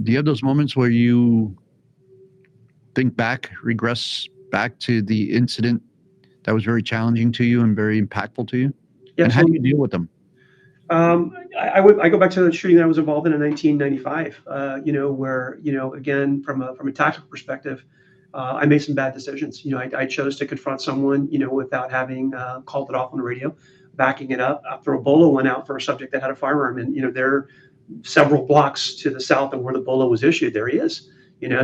Do you have those moments where you think back, regress back to the incident that was very challenging to you and very impactful to you? Yeah, And how do you absolutely. deal with them? I go back to the shooting that I was involved in 1995. Where again from a tactical perspective, I made some bad decisions. I chose to confront someone without having called it off on the radio, backing it up after a bolo went out for a subject that had a firearm, and they're several blocks to the south of where the bolo was issued. There he is.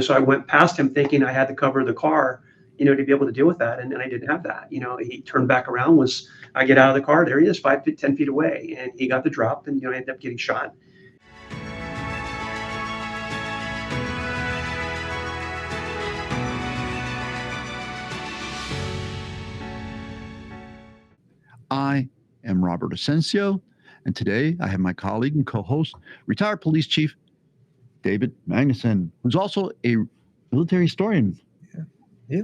So I went past him thinking I had the cover of the car, to be able to deal with that, and I didn't have that. He turned back around. Was I get out of the car? There he is, 5 feet, 10 feet away, and he got the drop, and I ended up getting shot. I am Robert Asencio, and today I have my colleague and co-host, retired police chief David Magnusson, who's also a military historian. Yeah.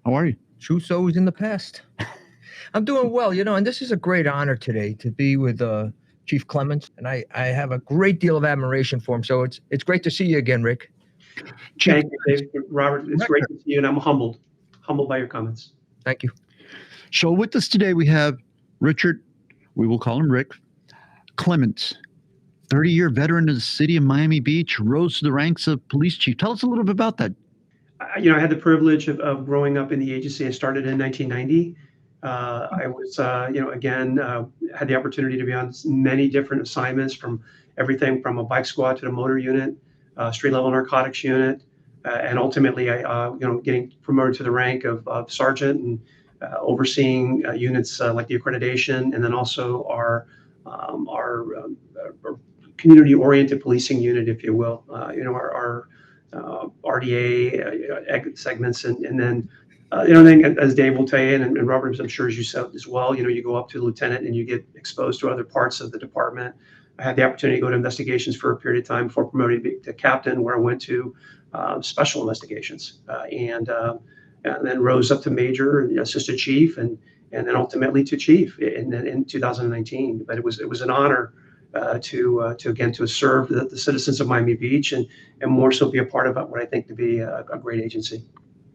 How are you? Truth's always in the past. I'm doing well, and this is a great honor today to be with Chief Clements, and I have a great deal of admiration for him. So it's great to see you again, Rick. Chief, Thank you, David. Robert. It's great to see you, and I'm humbled by your comments. Thank you. so with us today we have Richard, we will call him Rick, Clements, 30-year veteran of the city of Miami Beach, rose to the ranks of police chief. Tell us a little bit about that. I had the privilege of growing up in the agency. I started in 1990. I was, again, had the opportunity to be on many different assignments, from everything from a bike squad to the motor unit, street level narcotics unit, and ultimately, getting promoted to the rank of sergeant, and overseeing units like the accreditation, and then also our community-oriented policing unit, if you will. Our RDA segments, and then then as Dave will tell you, and Robert, I'm sure as you said as well, you go up to lieutenant and you get exposed to other parts of the department. I had the opportunity to go to investigations for a period of time before promoting to captain, where I went to special investigations, and then rose up to major and assistant chief, and then ultimately to chief in 2019. But it was an honor to serve the citizens of Miami Beach, and more so be a part of what I think to be a great agency.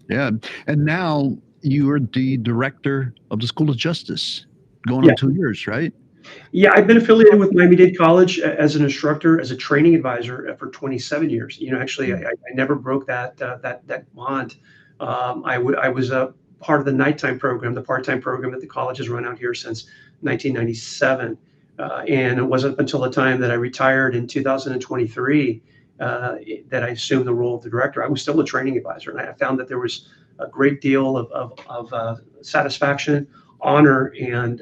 Yeah. And now you are the director of the School of Justice, going Yeah. on 2 years, right? Yeah, I've been affiliated with Miami-Dade College as an instructor, as a training advisor for 27 years. Actually, I never broke that bond. I was a part of the nighttime program, the part-time program that the college has run out here since 1997. And it wasn't until the time that I retired in 2023 that I assumed the role of the director. I was still a training advisor, and I found that there was a great deal of satisfaction, honor, and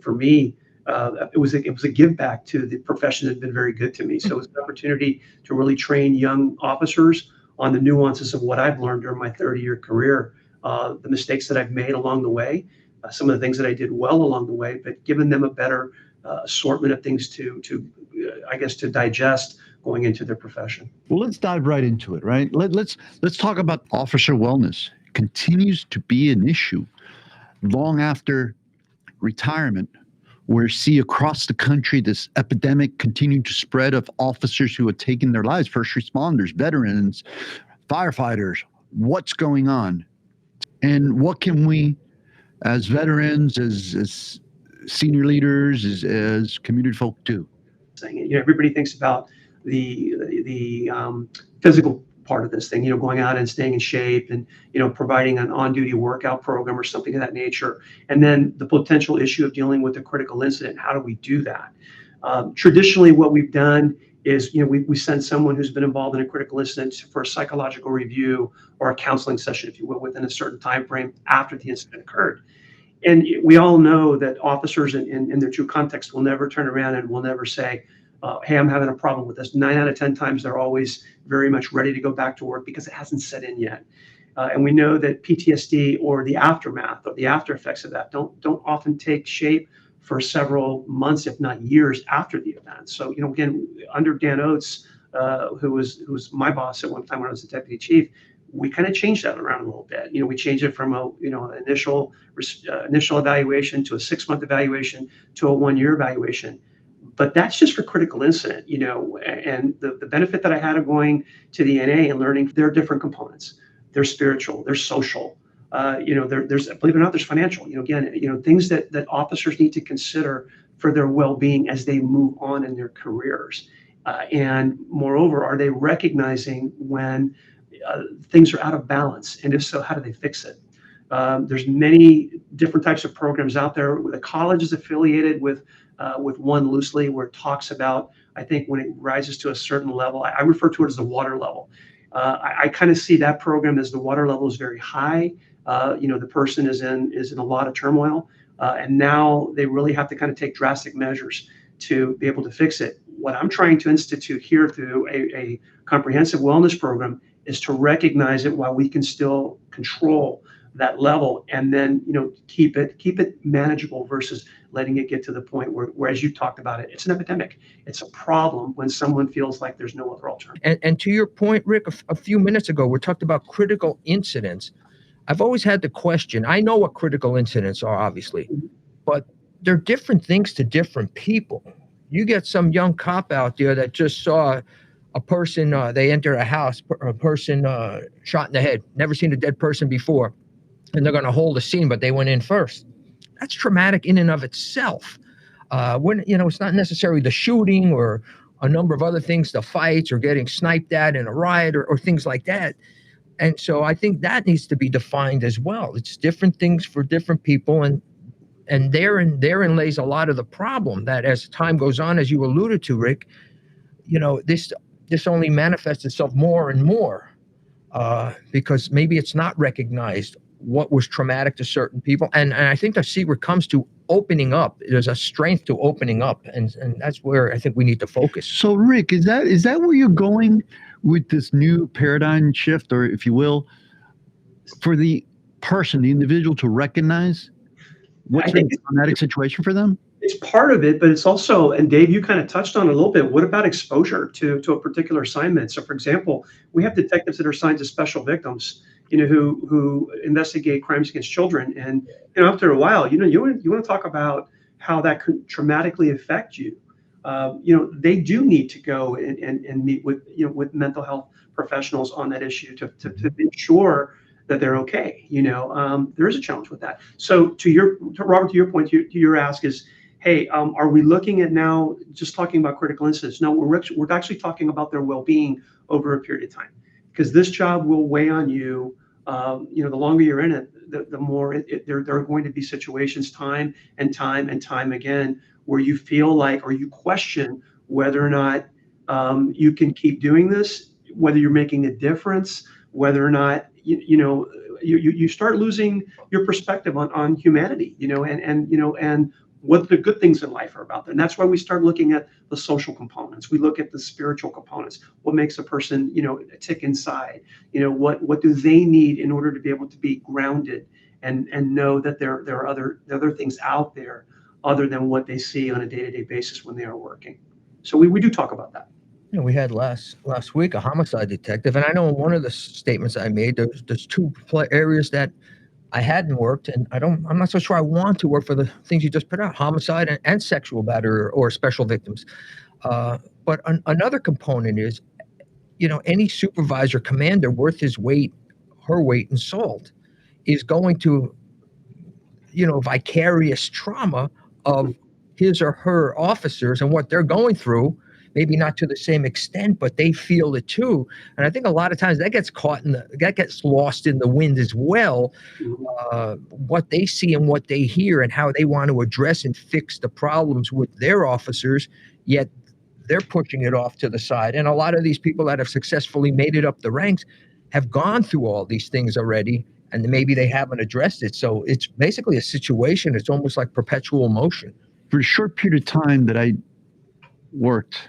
for me, it was a give back to the profession that had been very good to me. So it was an opportunity to really train young officers on the nuances of what I've learned during my 30-year career, the mistakes that I've made along the way, some of the things that I did well along the way, but giving them a better assortment of things to digest going into their profession. Well, let's dive right into it, right? Let's talk about officer wellness. Continues to be an issue long after retirement. We see across the country this epidemic continuing to spread of officers who have taken their lives, first responders, veterans, firefighters. What's going on? And what can we, as veterans, as senior leaders, as community folk, do? Everybody thinks about the physical part of this thing, going out and staying in shape, and providing an on-duty workout program or something of that nature, and then the potential issue of dealing with a critical incident. How do we do that? Traditionally, what we've done is we send someone who's been involved in a critical incident for a psychological review or a counseling session, if you will, within a certain time frame after the incident occurred. And we all know that officers in their true context will never turn around and will never say, hey, I'm having a problem with this. 9 out of 10 times, they're always very much ready to go back to work because it hasn't set in yet. And we know that PTSD, or the aftermath or the after effects of that, don't often take shape for several months, if not years, after the event. So, again, under Dan Oates, who was my boss at one time when I was the deputy chief, we kind of changed that around a little bit. We changed it from an initial evaluation to a 6-month evaluation to a 1-year evaluation. But that's just for critical incident, and the benefit that I had of going to the NA and learning their different components. They're spiritual, they're social, there's, believe it or not, there's financial, again, things that officers need to consider for their well-being as they move on in their careers. And moreover, are they recognizing when things are out of balance? And if so, how do they fix it? There's many different types of programs out there. The college is affiliated with one loosely, where it talks about, I think when it rises to a certain level, I refer to it as the water level. I kind of see that program as the water level is very high. The person is in a lot of turmoil, and now they really have to kind of take drastic measures to be able to fix it. What I'm trying to institute here through a comprehensive wellness program is to recognize it while we can still control that level, and then keep it manageable versus letting it get to the point where, as you talked about it, it's an epidemic. It's a problem when someone feels like there's no other alternative. And to your point, Rick, a few minutes ago, we talked about critical incidents. I've always had the question, I know what critical incidents are, obviously, but they're different things to different people. You get some young cop out there that just saw a person, they enter a house, a person shot in the head, never seen a dead person before, and they're going to hold a scene, but they went in first. That's traumatic in and of itself. When it's not necessarily the shooting or a number of other things, the fights or getting sniped at in a riot or things like that. And so I think that needs to be defined as well. It's different things for different people, and therein lays a lot of the problem, that as time goes on, as you alluded to, Rick, this only manifests itself more and more because maybe it's not recognized what was traumatic to certain people. And I think the secret comes to opening up. There's a strength to opening up, and that's where I think we need to focus. So, Rick, is that where you're going with this new paradigm shift, or if you will, for the person, the individual, to recognize what's a traumatic situation for them? It's part of it, but it's also, and Dave, you kind of touched on it a little bit, what about exposure to a particular assignment? So, for example, we have detectives that are assigned to special victims, who investigate crimes against children. And, after a while, you want to talk about how that could traumatically affect you. They do need to go and meet with mental health professionals on that issue to ensure that they're okay. There is a challenge with that. So Robert, to your point, your ask is, hey, are we looking at now just talking about critical incidents? No, we're actually talking about their well-being over a period of time, because this job will weigh on you. The longer you're in it, the more there are going to be situations time and time again where you feel like, or you question whether or not you can keep doing this, whether you're making a difference, whether or not you start losing your perspective on humanity, and what the good things in life are about that. And that's why we start looking at the social components. We look at the spiritual components. What makes a person, tick inside? What do they need in order to be able to be grounded and know that there are other things out there other than what they see on a day-to-day basis when they are working. So we do talk about that. We had last week a homicide detective, and I know in one of the statements I made, there's two areas that I hadn't worked, and I'm not so sure I want to work for the things you just put out: homicide and sexual battery or special victims. But another component is, any supervisor, commander worth his weight, her weight in salt, is going to, vicarious trauma of his or her officers and what they're going through. Maybe not to the same extent, but they feel it too. And I think a lot of times that gets lost in the wind as well. What they see and what they hear and how they want to address and fix the problems with their officers, yet they're pushing it off to the side. And a lot of these people that have successfully made it up the ranks have gone through all these things already, and maybe they haven't addressed it. So it's basically a situation. It's almost like perpetual motion. For a short period of time that I worked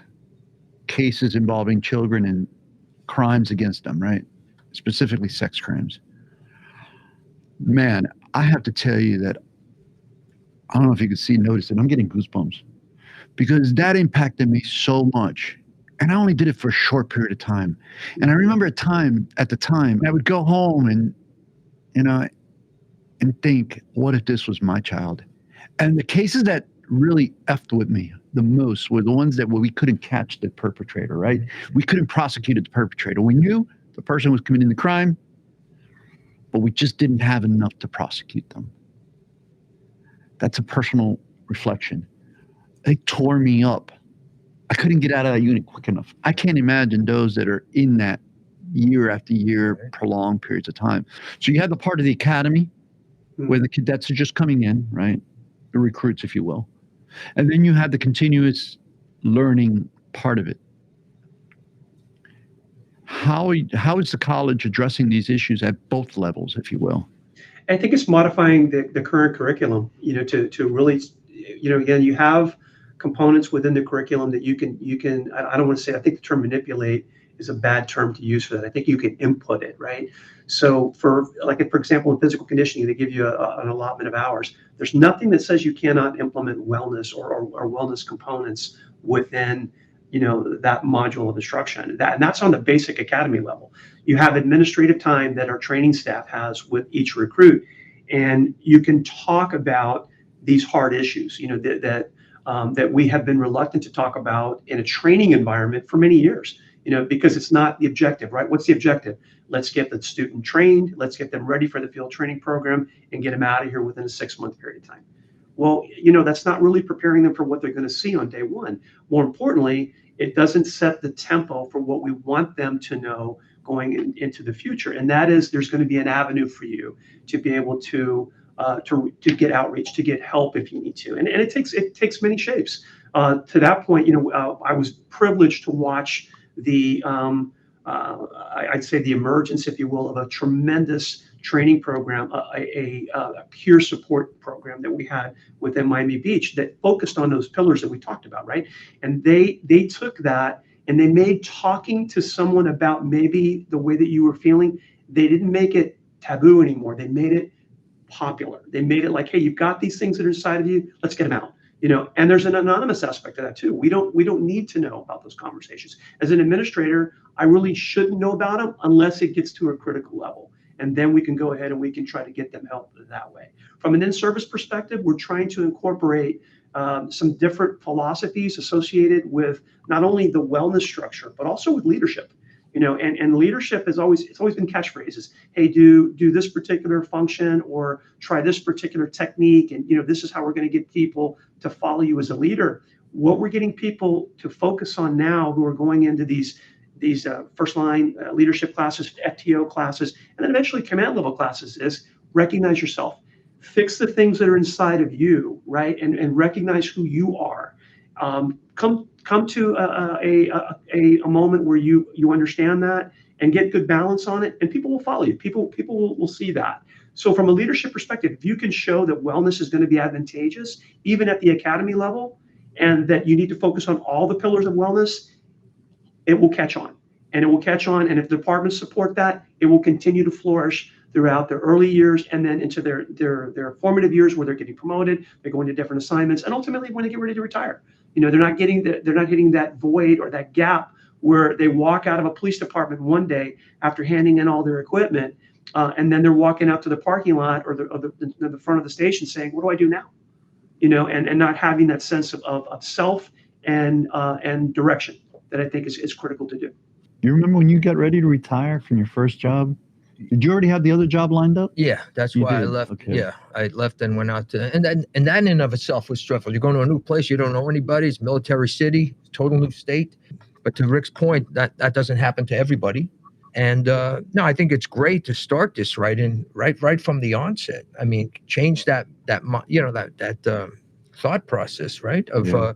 cases involving children and crimes against them, right? Specifically sex crimes. Man, I have to tell you that, I don't know if you can notice it, I'm getting goosebumps, because that impacted me so much. And I only did it for a short period of time. And I remember at the time, I would go home and, and think, what if this was my child? And the cases that really effed with me the most were the ones that we couldn't catch the perpetrator, right? We couldn't prosecute the perpetrator. We knew the person was committing the crime, but we just didn't have enough to prosecute them. That's a personal reflection. It tore me up. I couldn't get out of that unit quick enough. I can't imagine those that are in that year after year, prolonged periods of time. So you have the part of the academy where the cadets are just coming in, right? The recruits, if you will. And then you have the continuous learning part of it. How is the college addressing these issues at both levels, if you will? I think it's modifying the current curriculum, to really, again, you have components within the curriculum that you can, I don't want to say, I think the term manipulate is a bad term to use for that. I think you can input it, right? So for example, in physical conditioning, they give you an allotment of hours. There's nothing that says you cannot implement wellness or wellness components within, that module of instruction. And that's on the basic academy level. You have administrative time that our training staff has with each recruit, and you can talk about these hard issues, that we have been reluctant to talk about in a training environment for many years, because it's not the objective, right? What's the objective? Let's get the student trained, let's get them ready for the field training program and get them out of here within a 6-month period of time. Well, that's not really preparing them for what they're going to see on day one. More importantly, it doesn't set the tempo for what we want them to know going into the future. And that is, there's going to be an avenue for you to be able to get outreach, to get help if you need to. And it takes many shapes. To that point, I was privileged to watch I'd say the emergence, if you will, of a tremendous training program, a peer support program that we had within Miami Beach that focused on those pillars that we talked about, right? And they took that and they made talking to someone about maybe the way that you were feeling, they didn't make it taboo anymore. They made it popular. They made it like, hey, you've got these things that are inside of you, let's get them out. And there's an anonymous aspect to that too. We don't need to know about those conversations. As an administrator, I really shouldn't know about them unless it gets to a critical level. And then we can go ahead and we can try to get them help that way. From an in-service perspective, we're trying to incorporate some different philosophies associated with not only the wellness structure, but also with leadership. And leadership it's always been catchphrases. Hey, do this particular function or try this particular technique. And, this is how we're going to get people to follow you as a leader. What we're getting people to focus on now who are going into these first line leadership classes, FTO classes, and then eventually command level classes is recognize yourself, fix the things that are inside of you, right? And recognize who you are. Come to a moment where you understand that and get good balance on it, and people will follow you. People will see that. So from a leadership perspective, if you can show that wellness is going to be advantageous, even at the academy level, and that you need to focus on all the pillars of wellness, it will catch on. And it will catch on. And if the departments support that, it will continue to flourish throughout their early years and then into their formative years where they're getting promoted, they're going to different assignments, and ultimately when they get ready to retire. They're not hitting that void or that gap where they walk out of a police department one day after handing in all their equipment, and then they're walking out to the parking lot or the front of the station saying, "What do I do now?" And not having that sense of self and direction that I think is critical to do. You remember when you got ready to retire from your first job? Did you already have the other job lined up? Yeah, that's why I left. Okay. Yeah, I left and went out to, and that in and of itself was stressful. You're going to a new place, you don't know anybody. It's military city, total new state. But to Rick's point, that doesn't happen to everybody. And no, I think it's great to start this right from the onset. I mean, change that thought process, right? Of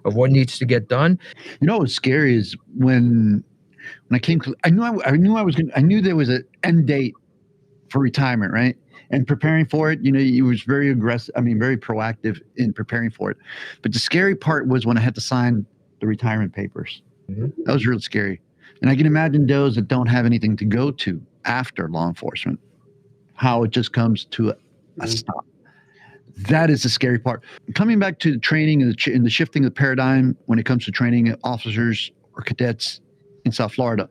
what needs to get done. What's scary is when I came, I knew there was an end date for retirement, right? And preparing for it, he was very aggressive. I mean, very proactive in preparing for it. But the scary part was when I had to sign the retirement papers. Mm-hmm. That was real scary. And I can imagine those that don't have anything to go to after law enforcement, how it just comes to a stop. That is the scary part. Coming back to the training and the shifting of the paradigm when it comes to training officers or cadets in South Florida,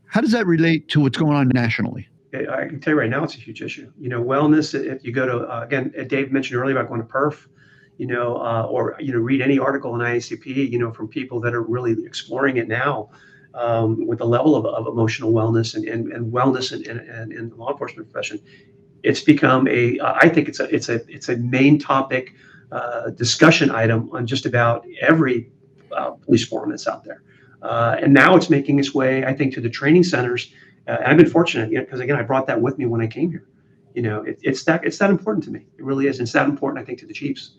how does that relate to what's going on nationally? I can tell you right now, it's a huge issue. Wellness, if you go to, again, Dave mentioned earlier about going to perf, or read any article in IACP, from people that are really exploring it now, with the level of emotional wellness and wellness in the law enforcement profession. It's become I think it's a main topic, discussion item on just about every police forum that's out there. And now it's making its way, I think, to the training centers. And I've been fortunate, because again, I brought that with me when I came here. It's that important to me. It really is. It's that important, I think, to the chiefs.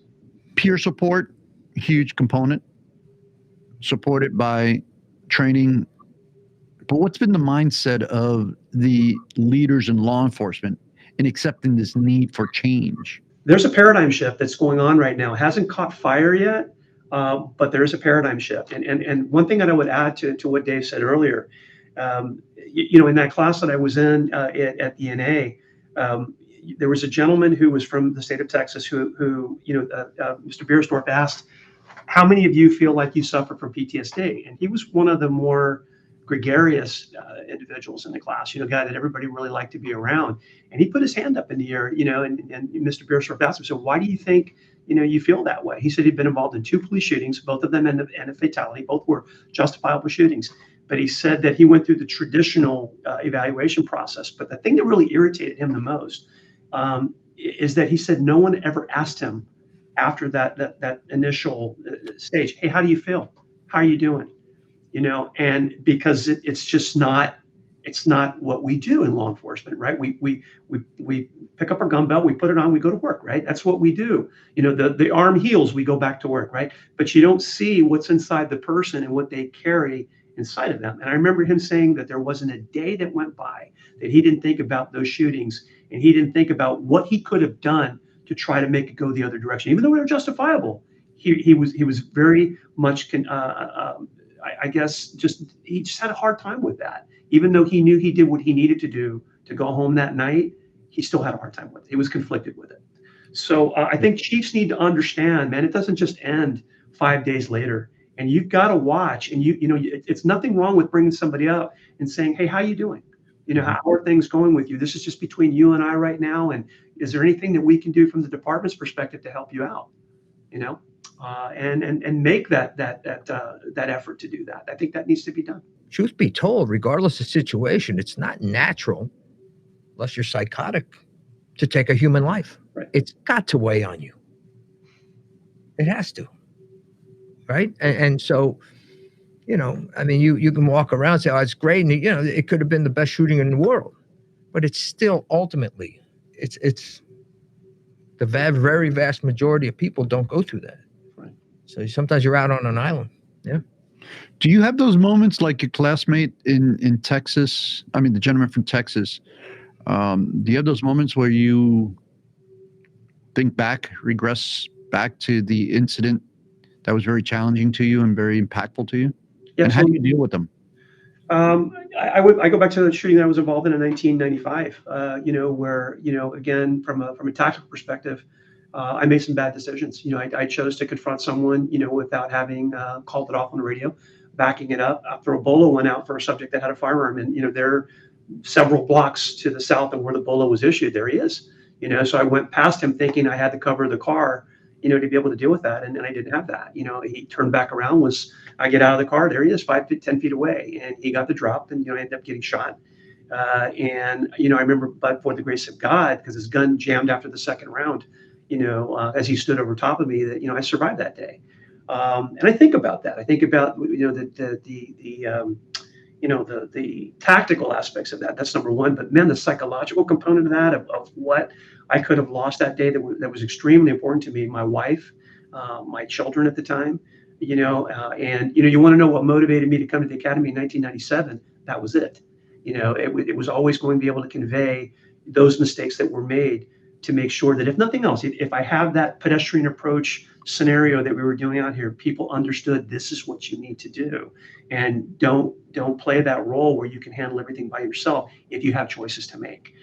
Peer support, huge component, supported by training. But what's been the mindset of the leaders in law enforcement in accepting this need for change? There's a paradigm shift that's going on right now. It hasn't caught fire yet, but there is a paradigm shift. And one thing that I would add to what Dave said earlier, in that class that I was in at the NA, there was a gentleman who was from the state of Texas who Mr. Beersdorf asked, how many of you feel like you suffer from PTSD? And he was one of the more gregarious individuals in the class, guy that everybody really liked to be around. And he put his hand up in the air, and Mr. Beersdorf asked him, so why do you think, you feel that way? He said he'd been involved in 2 police shootings, both of them ended in a fatality. Both were justifiable shootings. But he said that he went through the traditional evaluation process. But the thing that really irritated him the most is that he said no one ever asked him after that initial stage, hey, how do you feel? How are you doing? And because it's just not, it's not what we do in law enforcement, right? We pick up our gun belt, we put it on, we go to work, right? That's what we do. The arm heals, we go back to work, right? But you don't see what's inside the person and what they carry inside of them. And I remember him saying that there wasn't a day that went by that he didn't think about those shootings, and he didn't think about what he could have done to try to make it go the other direction, even though they were justifiable. He was very much, I guess, he just had a hard time with that. Even though he knew he did what he needed to do to go home that night, he still had a hard time with it. He was conflicted with it. So I think chiefs need to understand, man, it doesn't just end 5 days later. And you've got to watch, and it's nothing wrong with bringing somebody up and saying, hey, how you doing? How are things going with you? This is just between you and I right now. And is there anything that we can do from the department's perspective to help you out? And make that effort to do that. I think that needs to be done. Truth be told, regardless of situation, it's not natural, unless you're psychotic, to take a human life. Right. It's got to weigh on you. It has to. Right. And so, you can walk around and say, oh, it's great. And, it could have been the best shooting in the world. But it's still ultimately, it's the very vast majority of people don't go through that. Right. So sometimes you're out on an island. Yeah. Do you have those moments like your classmate in Texas? I mean, the gentleman from Texas. Do you have those moments where you regress back to the incident that was very challenging to you and very impactful to you? Yeah, and how do you deal with them? I go back to the shooting that I was involved in 1995. Where again from a tactical perspective, I made some bad decisions. I chose to confront someone without having called it off on the radio, backing it up after a bolo went out for a subject that had a firearm, and they're several blocks to the south of where the bolo was issued. There he is. So I went past him thinking I had to cover the car, to be able to deal with that, and I didn't have that. He turned back around. I get out of the car, there he is, 10 feet away, and he got the drop, and I ended up getting shot. And I remember, but for the grace of God, because his gun jammed after the second round, as he stood over top of me, that I survived that day. And I think about that. I think about the tactical aspects of that. That's number one. But man, the psychological component of that, of what I could have lost that day, that was extremely important to me. My wife, my children at the time, and you want to know what motivated me to come to the academy in 1997? That was it. It was always going to be able to convey those mistakes that were made, to make sure that if nothing else, if I have that pedestrian approach scenario that we were doing out here, people understood this is what you need to do, and don't play that role where you can handle everything by yourself if you have choices to make.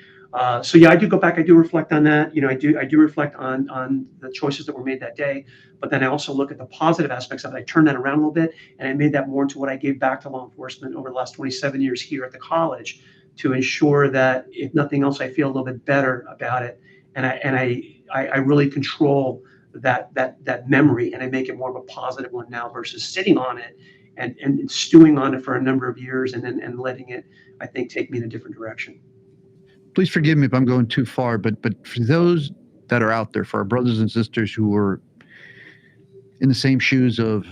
So yeah, I do go back. I do reflect on that. I do reflect on the choices that were made that day. But then I also look at the positive aspects of it. I turned that around a little bit, and I made that more into what I gave back to law enforcement over the last 27 years here at the college, to ensure that if nothing else, I feel a little bit better about it, and I really control that memory, and I make it more of a positive one now versus sitting on it and stewing on it for a number of years and letting it, I think, take me in a different direction. Please forgive me if I'm going too far, but for those that are out there, for our brothers and sisters who are in the same shoes of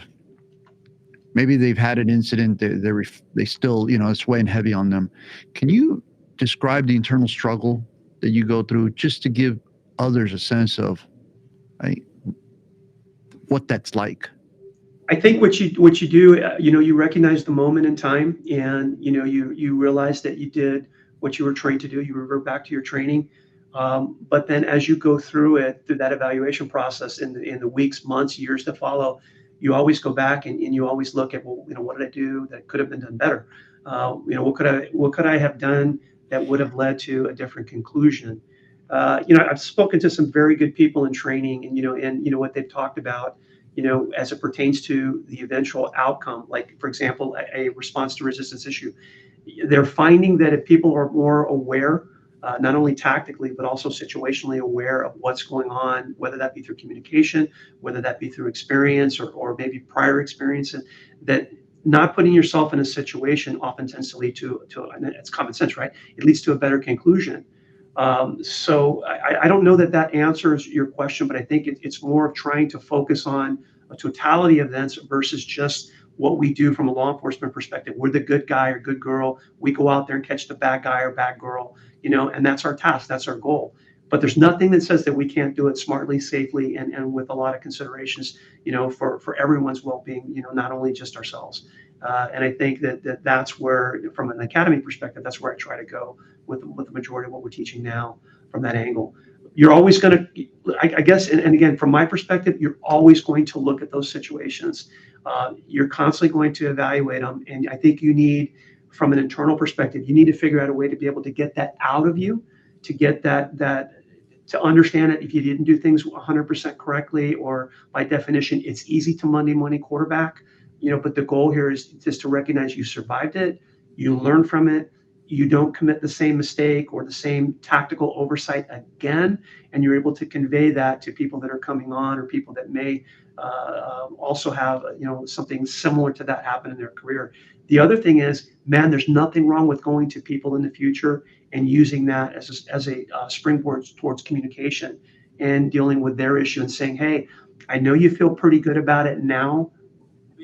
maybe they've had an incident, they still, it's weighing heavy on them. Can you describe the internal struggle that you go through, just to give others a sense of, right, what that's like? I think what you do, you recognize the moment in time, and you realize that you did what you were trained to do. You revert back to your training, but then as you go through that evaluation process in the weeks, months, years to follow, you always go back and you always look at, well, what did I do that could have been done better? What could I have done that would have led to a different conclusion? I've spoken to some very good people in training, and what they've talked about, as it pertains to the eventual outcome, like, for example, a response to resistance issue. They're finding that if people are more aware, not only tactically, but also situationally aware of what's going on, whether that be through communication, whether that be through experience or maybe prior experience, and that not putting yourself in a situation often tends to lead to, and it's common sense, right? It leads to a better conclusion. So I don't know that answers your question, but I think it's more of trying to focus on a totality of events versus just what we do from a law enforcement perspective. We're the good guy or good girl. We go out there and catch the bad guy or bad girl, and that's our task. That's our goal. But there's nothing that says that we can't do it smartly, safely, and with a lot of considerations, for everyone's well-being, not only just ourselves. And I think that's where, from an academy perspective, that's where I try to go with the majority of what we're teaching now from that angle. You're always going to, I guess, and again, from my perspective, you're always going to look at those situations. You're constantly going to evaluate them. And I think you need, from an internal perspective, you need to figure out a way to be able to get that out of you, to get that to understand it. If you didn't do things 100% correctly, or by definition, it's easy to Monday morning quarterback, but the goal here is to recognize you survived it, you learn from it, you don't commit the same mistake or the same tactical oversight again, and you're able to convey that to people that are coming on, or people that may also have something similar to that happen in their career. The other thing is, man, there's nothing wrong with going to people in the future and using that as a springboard towards communication and dealing with their issue and saying, hey, I know you feel pretty good about it now,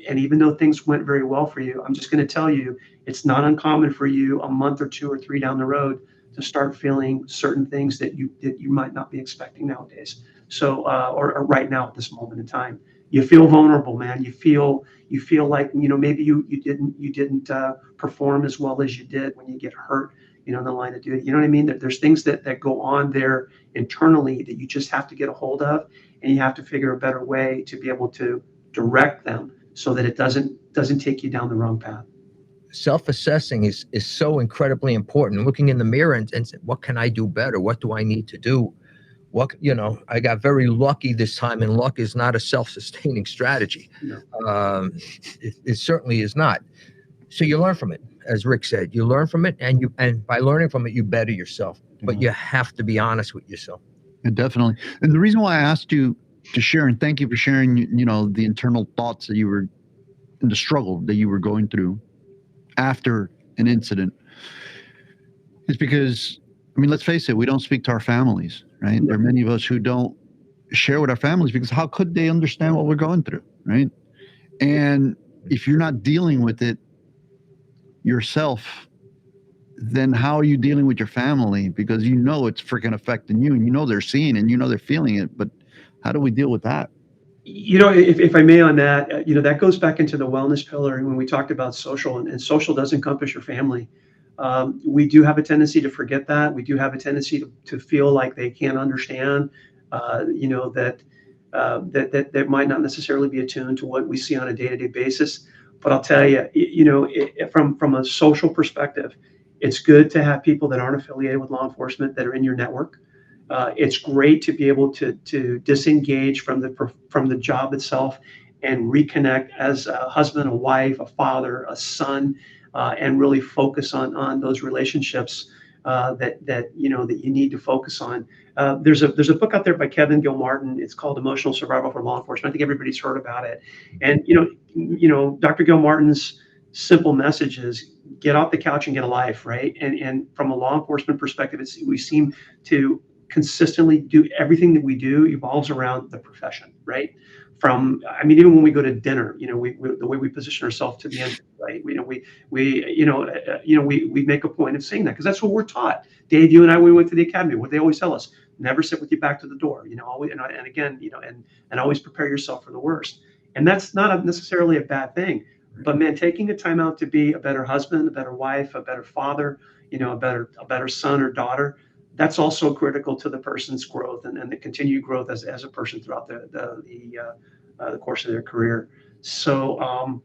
and even though things went very well for you, I'm just going to tell you, it's not uncommon for you a month or 2 or 3 down the road to start feeling certain things that you might not be expecting nowadays. So, or right now at this moment in time, you feel vulnerable, man. You feel like, maybe you didn't perform as well as you did when you get hurt, in the line of duty. You know what I mean? There's things that go on there internally that you just have to get a hold of, and you have to figure a better way to be able to direct them so that it doesn't take you down the wrong path. Self-assessing is so incredibly important. Looking in the mirror and saying, what can I do better? What do I need to do? I got very lucky this time, and luck is not a self-sustaining strategy. No. It certainly is not. So you learn from it, as Rick said. You learn from it, and by learning from it, you better yourself. But you have to be honest with yourself. And definitely. And the reason why I asked you to share, and thank you for sharing, the internal thoughts that you were, and the struggle that you were going through after an incident, is because, let's face it, we don't speak to our families, right? There are many of us who don't share with our families, because how could they understand what we're going through, right? And if you're not dealing with it yourself, then how are you dealing with your family? Because it's freaking affecting you, and they're seeing it, and they're feeling it. But how do we deal with that? If I may on that, that goes back into the wellness pillar. When we talked about social, and social does encompass your family. We do have a tendency to forget that. We do have a tendency to feel like they can't understand, that might not necessarily be attuned to what we see on a day-to-day basis. But I'll tell you, from a social perspective, it's good to have people that aren't affiliated with law enforcement that are in your network. It's great to be able to disengage from the job itself and reconnect as a husband, a wife, a father, a son, and really focus on those relationships that you need to focus on. There's a book out there by Kevin Gilmartin. It's called Emotional Survival for Law Enforcement. I think everybody's heard about it. And Dr. Gilmartin's simple message is get off the couch and get a life, right? And from a law enforcement perspective, we seem to consistently do everything that we do evolves around the profession, right? Even when we go to dinner, the way we position ourselves to the end, right? We make a point of saying that because that's what we're taught. Dave, you and I, we went to the academy. What they always tell us: never sit with your back to the door. Always, and again, and always prepare yourself for the worst. And that's not necessarily a bad thing. But man, taking the time out to be a better husband, a better wife, a better father, a better son or daughter, that's also critical to the person's growth and the continued growth as a person throughout the course of their career. So,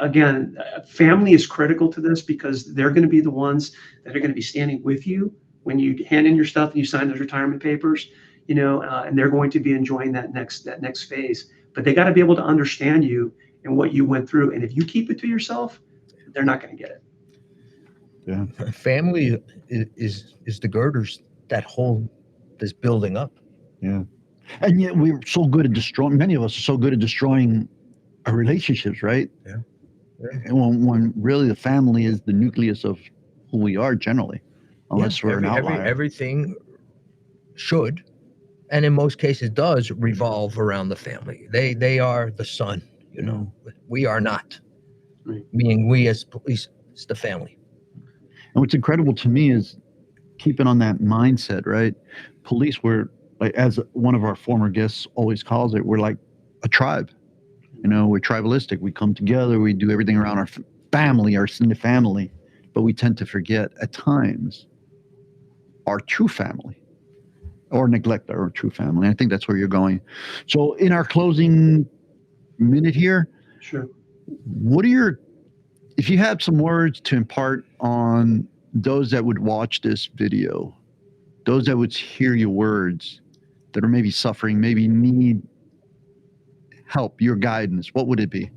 again, family is critical to this because they're going to be the ones that are going to be standing with you when you hand in your stuff and you sign those retirement papers, and they're going to be enjoying that next phase. But they got to be able to understand you and what you went through. And if you keep it to yourself, they're not going to get it. Yeah. Family is the girders that hold this building up. Yeah. And yet we're so good at destroying, many of us are so good at destroying our relationships, right? Yeah. And when really the family is the nucleus of who we are generally, unless we're an outlier. Everything should, and in most cases does, revolve around the family. They are the sun, We are not. Right. Meaning we as police, it's the family. And what's incredible to me is keeping on that mindset, right? Police were, like, as one of our former guests always calls it, we're like a tribe. We're tribalistic. We come together. We do everything around our family, our extended family. But we tend to forget at times our true family or neglect our true family. I think that's where you're going. So in our closing minute here, sure. If you had some words to impart on those that would watch this video, those that would hear your words, that are maybe suffering, maybe need help, your guidance, what would it be?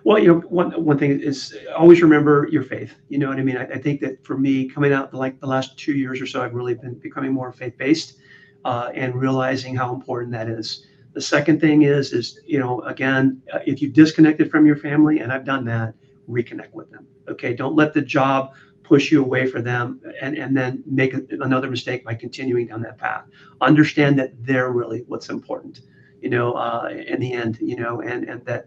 Well, one thing is always remember your faith. You know what I mean? I think that for me, coming out like the last 2 years or so, I've really been becoming more faith-based and realizing how important that is. The second thing is again, if you've disconnected from your family, and I've done that, reconnect with them. Okay, don't let the job push you away from them and then make another mistake by continuing down that path. Understand that they're really what's important, in the end, and that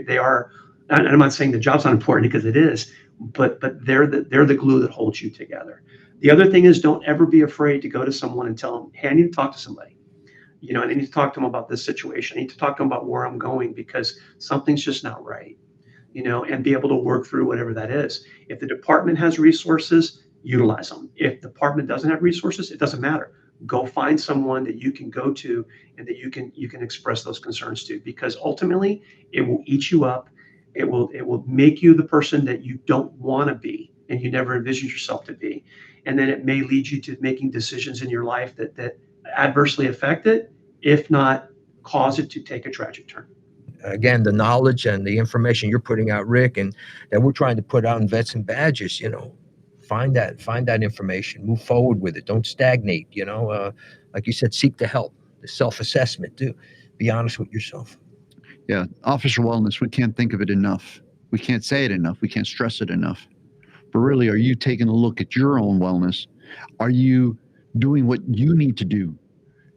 they are. And I'm not saying the job's not important because it is, but they're the glue that holds you together. The other thing is don't ever be afraid to go to someone and tell them, hey, I need to talk to somebody. I need to talk to them about this situation. I need to talk to them about where I'm going because something's just not right. And be able to work through whatever that is. If the department has resources, utilize them. If the department doesn't have resources, it doesn't matter. Go find someone that you can go to and that you can express those concerns to, because ultimately it will eat you up. It will make you the person that you don't want to be and you never envisioned yourself to be. And then it may lead you to making decisions in your life that adversely affect it, if not cause it to take a tragic turn. Again, the knowledge and the information you're putting out, Rick, and that we're trying to put out in Vets and Badges, find that information, move forward with it. Don't stagnate, like you said, seek the help, the self-assessment too. Be honest with yourself. Yeah. Officer wellness, we can't think of it enough. We can't say it enough. We can't stress it enough. But really, are you taking a look at your own wellness? Are you doing what you need to do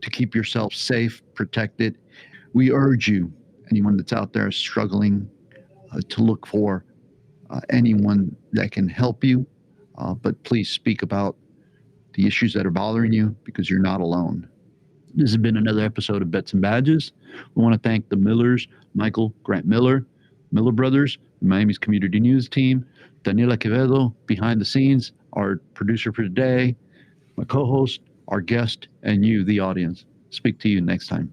to keep yourself safe, protected? We urge you, anyone that's out there struggling, to look for anyone that can help you. But please speak about the issues that are bothering you, because you're not alone. This has been another episode of Bets and Badges. We want to thank the Millers, Michael, Grant Miller, Miller Brothers, Miami's Community News team, Daniela Quevedo, behind the scenes, our producer for today, my co-host, our guest, and you, the audience. Speak to you next time.